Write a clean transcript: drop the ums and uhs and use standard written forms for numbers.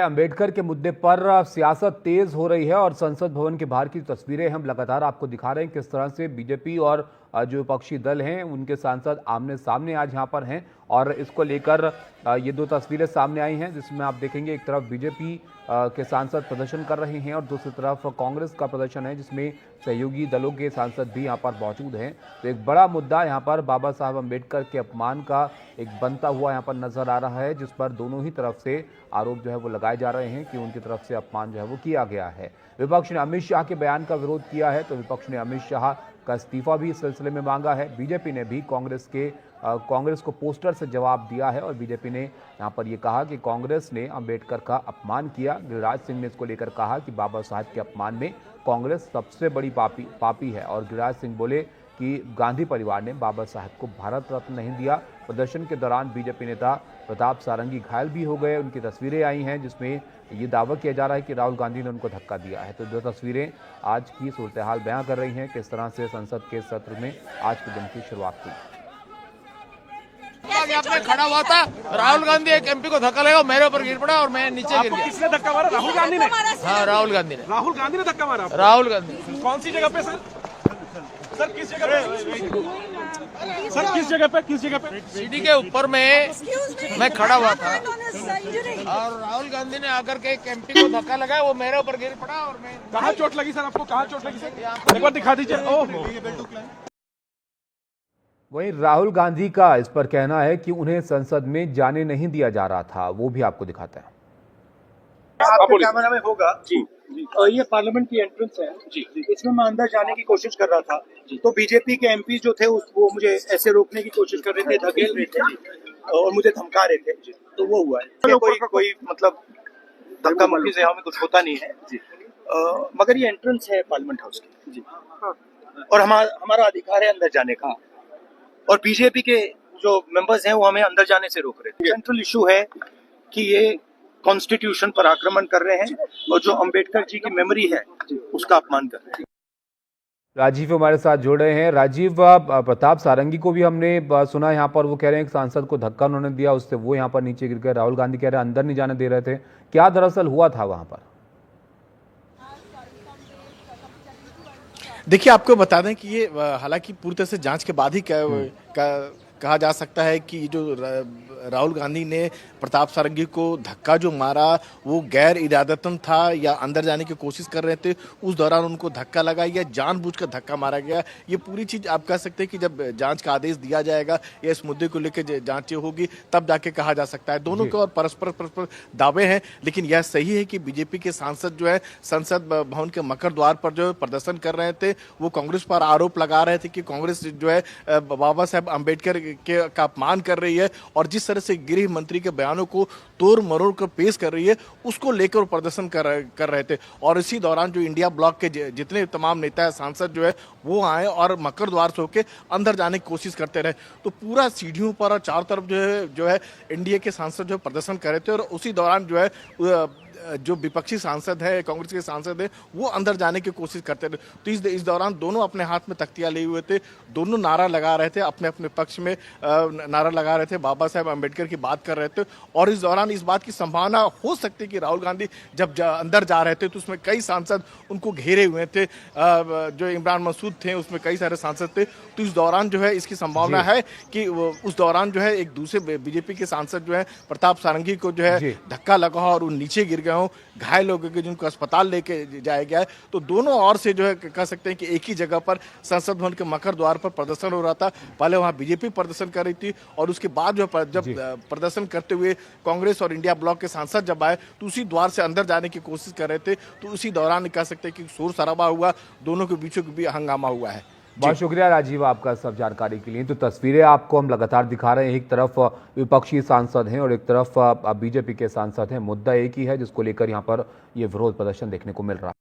अंबेडकर के मुद्दे पर सियासत तेज हो रही है और संसद भवन के बाहर की तस्वीरें हम लगातार आपको दिखा रहे हैं किस तरह से बीजेपी और जो विपक्षी दल हैं उनके सांसद आमने सामने आज यहां पर हैं और इसको लेकर ये दो तस्वीरें सामने आई हैं जिसमें आप देखेंगे एक तरफ बीजेपी के सांसद प्रदर्शन कर रहे हैं और दूसरी तरफ कांग्रेस का प्रदर्शन है जिसमें सहयोगी दलों के सांसद भी यहां पर मौजूद हैं। तो एक बड़ा मुद्दा यहां पर बाबा साहब अम्बेडकर के अपमान का एक बनता हुआ यहां पर नजर आ रहा है, जिस पर दोनों ही तरफ से आरोप जो है वो लगाए जा रहे हैं कि उनकी तरफ से अपमान जो है वो किया गया है। विपक्ष ने अमित शाह के बयान का विरोध किया है तो विपक्ष ने अमित शाह का इस्तीफा भी इस सिलसिले में मांगा है। बीजेपी ने भी कांग्रेस को पोस्टर से जवाब दिया है और बीजेपी ने यहां पर यह कहा कि कांग्रेस ने अंबेडकर का अपमान किया। गिरिराज सिंह ने इसको लेकर कहा कि बाबा साहब के अपमान में कांग्रेस सबसे बड़ी पापी है और गिरिराज सिंह बोले कि गांधी परिवार ने बाबा साहब को भारत रत्न नहीं दिया। प्रदर्शन के दौरान बीजेपी नेता प्रताप सारंगी घायल भी हो गए। उनकी तस्वीरें आई हैं जिसमें ये दावा किया जा रहा है कि राहुल गांधी ने उनको धक्का दिया है। तो दो तस्वीरें आज की सूरत हाल बयां कर रही हैं किस तरह से संसद के सत्र में आज के दिन की शुरुआत हुई। में खड़ा हुआ था, राहुल गांधी एक एमपी को धक्का लगा, मेरे ऊपर गिर पड़ा और मैं नीचे गिर गया। किसने धक्का मारा? राहुल गांधी ने? हाँ, राहुल गांधी ने। राहुल गांधी ने धक्का मारा? राहुल गांधी। कौन सी जगह पे सर? सर किस जगह पे? सर किस जगह पे? सीढ़ी के ऊपर मैं खड़ा हुआ था और राहुल गांधी ने आकर के एक एमपी को धक्का लगाया, वो मेरे ऊपर गिर पड़ा और मैं। कहाँ चोट लगी सर आपको? कहाँ चोट लगी सर? एक बार दिखा दीजिए। ओह, वहीं राहुल गांधी का इस पर कहना है कि उन्हें संसद में जाने नहीं दिया जा रहा था, वो भी आपको दिखाते हैं। कैमरा में होगा जी। ये पार्लियामेंट की एंट्रेंस है जी। इसमें मैं अंदर जाने की कोशिश कर रहा था तो बीजेपी के एमपी जो थे वो मुझे ऐसे रोकने की कोशिश कर रहे थे, धकेल रहे थे और मुझे धमका रहे थे। तो वो हुआ है, कोई मतलब धक्का मुक्की से हमें कुछ होता नहीं है जी। मगर ये एंट्रेंस है पार्लियामेंट हाउस की जी और हमारा अधिकार है अंदर जाने का और बीजेपी के जो मेंबर्स हैं वो हमें अंदर जाने से रोक रहे थे। सेंट्रल इशू है कि ये कॉन्स्टिट्यूशन पर आक्रमण कर रहे हैं और जो अंबेडकर जी की मेमोरी है उसका अपमान कर रहे हैं। राजीव हमारे साथ जुड़ रहे हैं। राजीव, प्रताप सारंगी को भी हमने सुना यहाँ पर, वो कह रहे हैं कि सांसद को धक्का उन्होंने दिया, उससे वो यहाँ पर नीचे गिर गए। राहुल गांधी कह रहे हैं अंदर नहीं जाने दे रहे थे। क्या दरअसल हुआ था वहां पर? देखिए, आपको बता दें कि ये हालांकि पूरी तरह से जांच के बाद ही कहा जा सकता है कि जो राहुल गांधी ने प्रताप सारंगी को धक्का जो मारा वो गैर इरादतन था या अंदर जाने की कोशिश कर रहे थे, उस दौरान उनको धक्का लगा या जानबूझकर धक्का मारा गया। ये पूरी चीज आप कह सकते हैं कि जब जांच का आदेश दिया जाएगा या इस मुद्दे को लेकर जांच होगी तब जाके कहा जा सकता है। दोनों के और परस्पर दावे हैं, लेकिन यह सही है कि बीजेपी के सांसद जो है संसद भवन के मकर द्वार पर जो प्रदर्शन कर रहे थे वो कांग्रेस पर आरोप लगा रहे थे कि कांग्रेस जो है बाबा साहब अम्बेडकर का अपमान कर रही है और जिस तरह से गृह मंत्री के बयानों को तोड़ मरोड़ कर पेश कर रही है उसको लेकर प्रदर्शन कर रहे थे। और इसी दौरान जो इंडिया ब्लॉक के जितने तमाम नेता है, सांसद जो है वो आए और मकर द्वार से होकर अंदर जाने की कोशिश करते रहे। तो पूरा सीढ़ियों पर और चारों तरफ जो है एनडीए के सांसद जो प्रदर्शन कर रहे थे और उसी दौरान जो है जो विपक्षी सांसद है, कांग्रेस के सांसद है, वो अंदर जाने की कोशिश करते थे। तो इस दौरान दोनों अपने हाथ में तख्तियां लिए हुए थे, दोनों नारा लगा रहे थे, अपने अपने पक्ष में नारा लगा रहे थे, बाबा साहब अम्बेडकर की बात कर रहे थे। और इस दौरान इस बात की संभावना हो सकती है कि राहुल गांधी जब अंदर जा रहे थे तो उसमें कई सांसद उनको घेरे हुए थे, जो इमरान मसूद थे उसमें कई सारे सांसद थे। तो इस दौरान जो है इसकी संभावना है कि उस दौरान जो है एक दूसरे बीजेपी के सांसद जो है प्रताप सारंगी को जो है धक्का लगा और वो नीचे गिर गए, घायल हो गए, जिनको अस्पताल लेके जाया गया है। तो दोनों ओर से जो है कह सकते हैं कि एक ही जगह पर संसद भवन के मकर द्वार पर प्रदर्शन हो रहा था। पहले वहां बीजेपी प्रदर्शन कर रही थी और उसके बाद जो जब प्रदर्शन करते हुए कांग्रेस और इंडिया ब्लॉक के सांसद जब आए तो उसी द्वार से अंदर जाने की कोशिश कर रहे थे। तो उसी दौरान कह सकते हैं कि शोर शराबा हुआ, दोनों के बीचों भी हंगामा हुआ है। बहुत शुक्रिया राजीव आपका सब जानकारी के लिए। तो तस्वीरें आपको हम लगातार दिखा रहे हैं, एक तरफ विपक्षी सांसद हैं और एक तरफ बीजेपी के सांसद हैं। मुद्दा एक ही है जिसको लेकर यहाँ पर ये विरोध प्रदर्शन देखने को मिल रहा है।